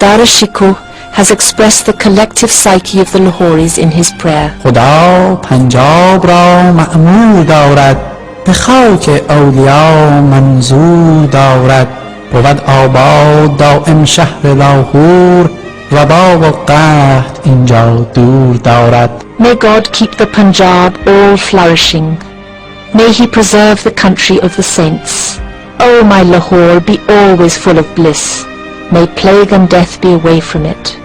Sardar Shikoh has expressed the collective psyche of the Lahoris in his prayer. خدا پنجاب را معمور دارد، به خاک اولیا منظور دارد. بود آباد دائم شهر لاهور، وبا و قحط اینجا دور دارد. May God keep the Punjab all flourishing. May He preserve the country of the saints. O my Lahore, be always full of bliss. May plague and death be away from it.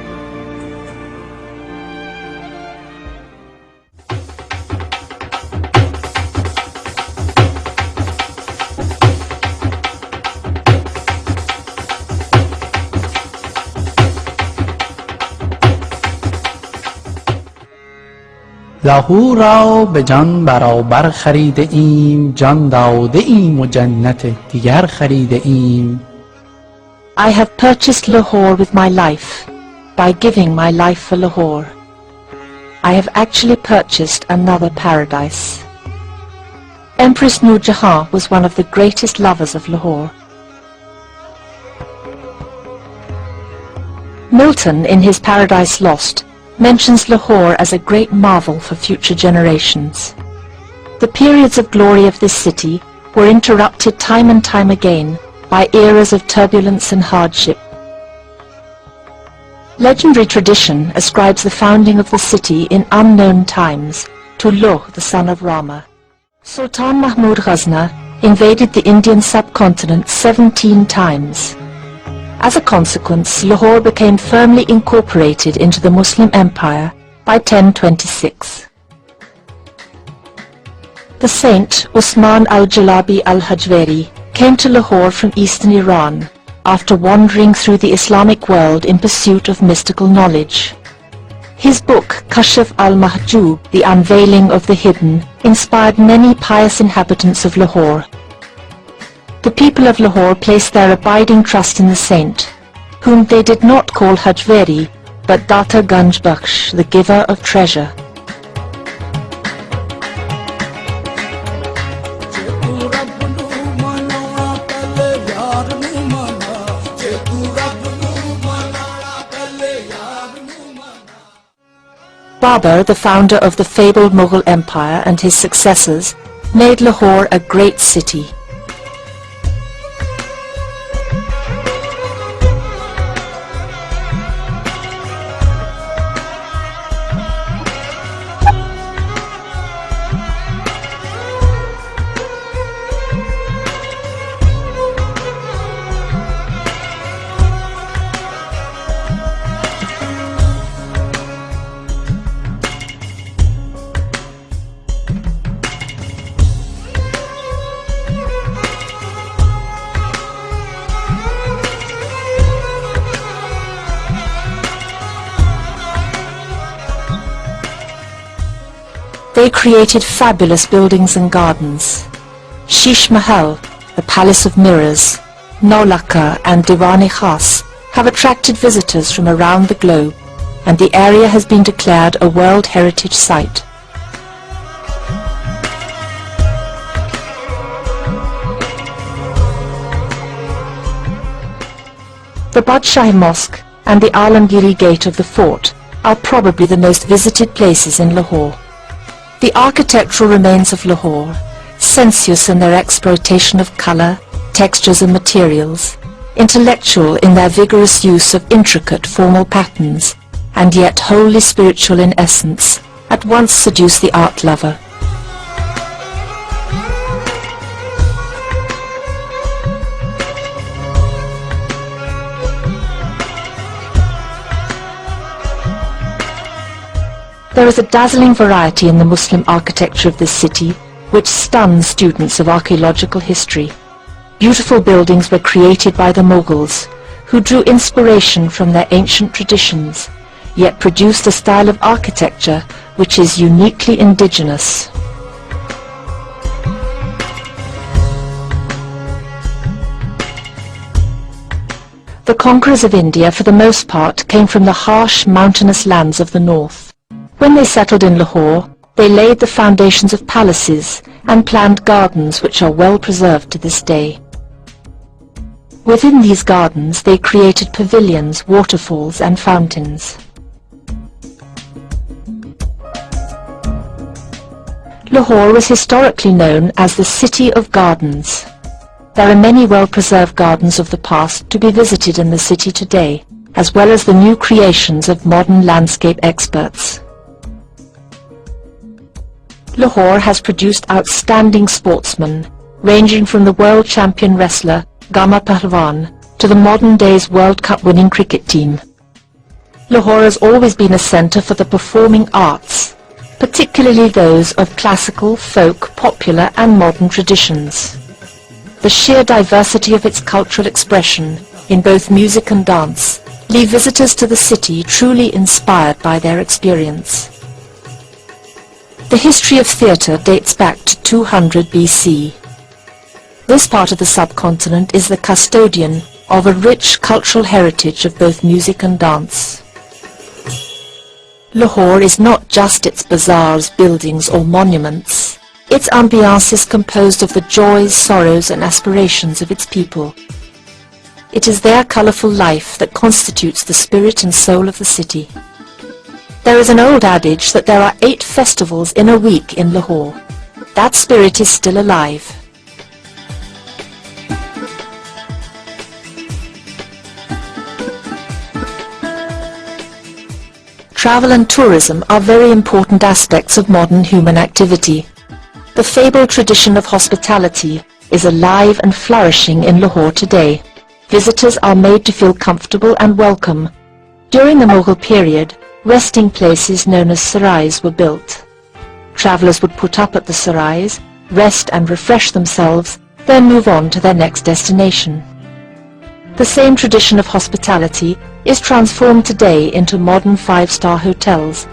لاهور را به جان برابر خریده ایم، جان داده ایم و جنت دیگر خریده ایم. I have purchased Lahore with my life, by giving my life for Lahore. I have actually purchased another paradise. Empress Nur Jahan was one of the greatest lovers of Lahore. Milton, in his Paradise Lost, mentions Lahore as a great marvel for future generations. The periods of glory of this city were interrupted time and time again by eras of turbulence and hardship. Legendary tradition ascribes the founding of the city in unknown times to Loh, the son of Rama. Sultan Mahmud Ghazna invaded the Indian subcontinent 17 times. As a consequence, Lahore became firmly incorporated into the Muslim Empire by 1026. The saint Usman al-Jalabi al-Hajwari came to Lahore from eastern Iran after wandering through the Islamic world in pursuit of mystical knowledge. His book, Kashf al-Mahjub, The Unveiling of the Hidden, inspired many pious inhabitants of Lahore. The people of Lahore placed their abiding trust in the saint, whom they did not call Hajwari, but Data Ganj Bakhsh, the giver of treasure. Babur, the founder of the fabled Mughal Empire, and his successors made Lahore a great city. They created fabulous buildings and gardens. Shish Mahal, the Palace of Mirrors, Naulakha and Diwan-e-Khas have attracted visitors from around the globe, and the area has been declared a World Heritage Site. The Badshah Mosque and the Alamgiri Gate of the fort are probably the most visited places in Lahore. The architectural remains of Lahore, sensuous in their exploitation of colour, textures and materials, intellectual in their vigorous use of intricate formal patterns, and yet wholly spiritual in essence, at once seduce the art lover. There is a dazzling variety in the Muslim architecture of this city, which stuns students of archaeological history. Beautiful buildings were created by the Moguls, who drew inspiration from their ancient traditions, yet produced a style of architecture which is uniquely indigenous. The conquerors of India, for the most part, came from the harsh, mountainous lands of the north. When they settled in Lahore, they laid the foundations of palaces and planned gardens which are well preserved to this day. Within these gardens they created pavilions, waterfalls and fountains. Lahore was historically known as the City of Gardens. There are many well-preserved gardens of the past to be visited in the city today, as well as the new creations of modern landscape experts. Lahore has produced outstanding sportsmen, ranging from the world champion wrestler Gama Pahlawan to the modern day's World Cup winning cricket team. Lahore has always been a centre for the performing arts, particularly those of classical, folk, popular and modern traditions. The sheer diversity of its cultural expression in both music and dance leave visitors to the city truly inspired by their experience. The history of theatre dates back to 200 BC. This part of the subcontinent is the custodian of a rich cultural heritage of both music and dance. Lahore is not just its bazaars, buildings or monuments. Its ambiance is composed of the joys, sorrows and aspirations of its people. It is their colourful life that constitutes the spirit and soul of the city. There is an old adage that there are 8 festivals in a week in Lahore. That spirit is still alive. Travel and tourism are very important aspects of modern human activity. The fabled tradition of hospitality is alive and flourishing in Lahore today. Visitors are made to feel comfortable and welcome. During the Mughal period, resting places known as sarais were built. Travellers would put up at the sarais, rest and refresh themselves, then move on to their next destination. The same tradition of hospitality is transformed today into modern 5-star hotels.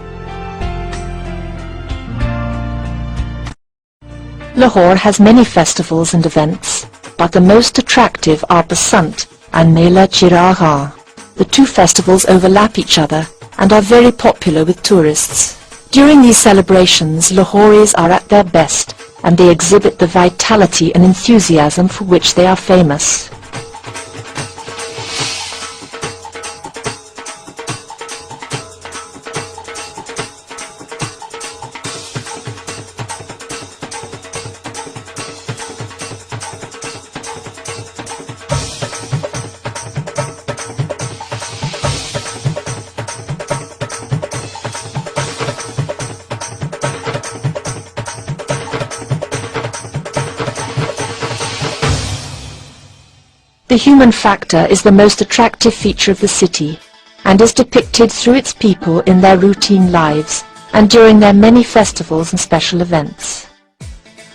Lahore has many festivals and events, but the most attractive are Basant and Mela Chiragha. The two festivals overlap each other and are very popular with tourists. During these celebrations, Lahoris are at their best and they exhibit the vitality and enthusiasm for which they are famous. The human factor is the most attractive feature of the city and is depicted through its people in their routine lives and during their many festivals and special events.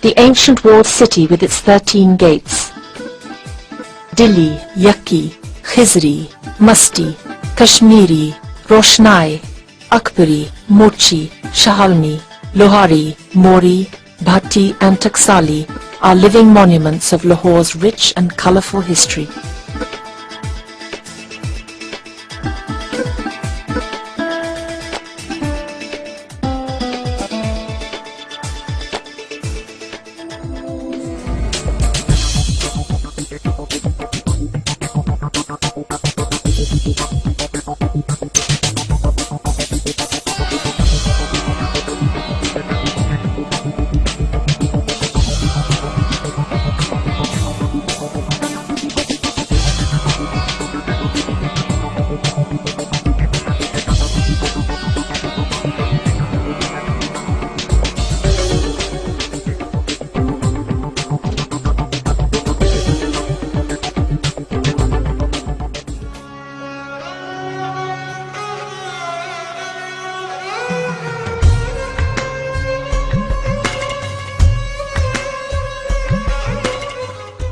The ancient walled city with its 13 gates, Dili, Yaki, Khizri, Masti, Kashmiri, Roshnai, Akbari, Mochi, Shahalni, Lohari, Mori, Bhatti and Taksali are living monuments of Lahore's rich and colourful history.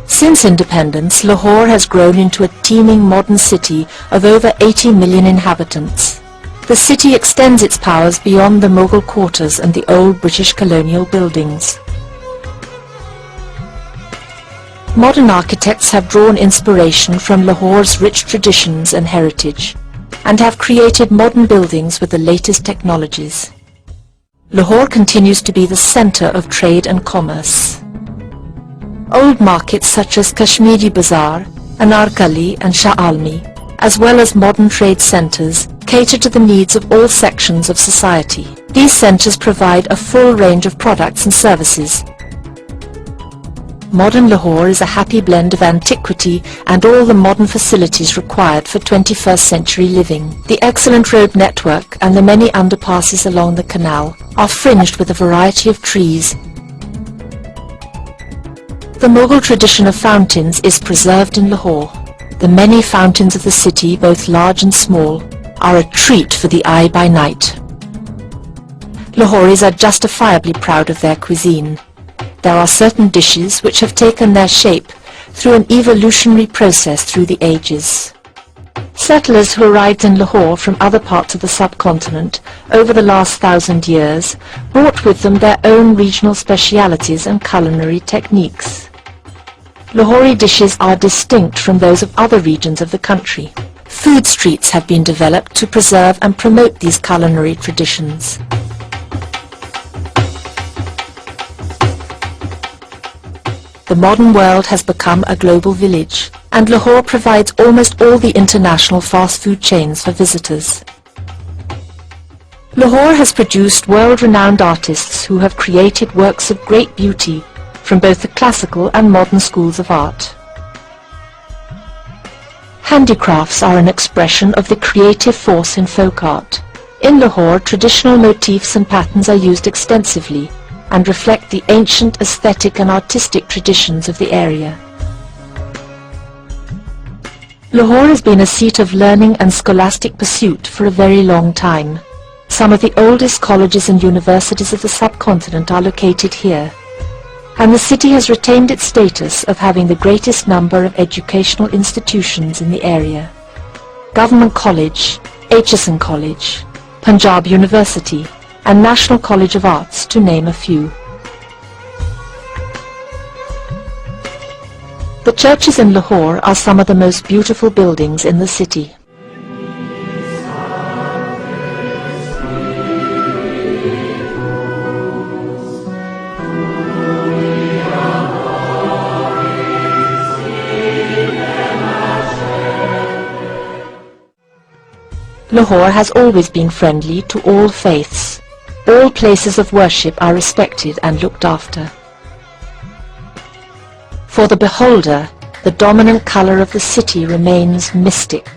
Since independence, Lahore has grown into a teeming modern city of over 80 million inhabitants. The city extends its powers beyond the Mogul quarters and the old British colonial buildings. Modern architects have drawn inspiration from Lahore's rich traditions and heritage, and have created modern buildings with the latest technologies. Lahore continues to be the centre of trade and commerce. Old markets such as Kashmiri Bazaar, Anarkali and Shah Almi, as well as modern trade centres, cater to the needs of all sections of society. These centres provide a full range of products and services. Modern Lahore is a happy blend of antiquity and all the modern facilities required for 21st century living. The excellent road network and the many underpasses along the canal are fringed with a variety of trees. The Mughal tradition of fountains is preserved in Lahore. The many fountains of the city, both large and small, are a treat for the eye by night. Lahoris are justifiably proud of their cuisine. There are certain dishes which have taken their shape through an evolutionary process through the ages. Settlers who arrived in Lahore from other parts of the subcontinent over the last 1,000 years brought with them their own regional specialities and culinary techniques. Lahori dishes are distinct from those of other regions of the country. Food streets have been developed to preserve and promote these culinary traditions. The modern world has become a global village, and Lahore provides almost all the international fast food chains for visitors. Lahore has produced world-renowned artists who have created works of great beauty from both the classical and modern schools of art. Handicrafts are an expression of the creative force in folk art. In Lahore, traditional motifs and patterns are used extensively and reflect the ancient aesthetic and artistic traditions of the area. Lahore has been a seat of learning and scholastic pursuit for a very long time. Some of the oldest colleges and universities of the subcontinent are located here, and the city has retained its status of having the greatest number of educational institutions in the area. Government College, Aitchison College, Punjab University, and National College of Arts, to name a few. The churches in Lahore are some of the most beautiful buildings in the city. Lahore has always been friendly to all faiths. All places of worship are respected and looked after. For the beholder, the dominant colour of the city remains mystic.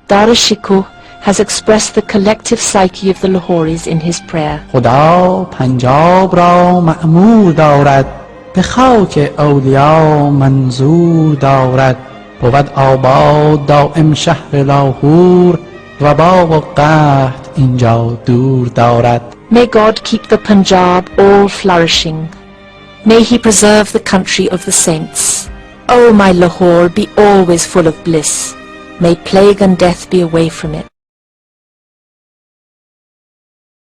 Darashikoh has expressed the collective psyche of the Lahoris in his prayer. خدا پنجاب را معمور دارد به خاک اولیا منظور دارد بود آباد دائم شهر لاهور و باغ و قحط اینجا دور دارد. May God keep the Punjab all flourishing. May He preserve the country of the saints. O my Lahore, be always full of bliss. May plague and death be away from it.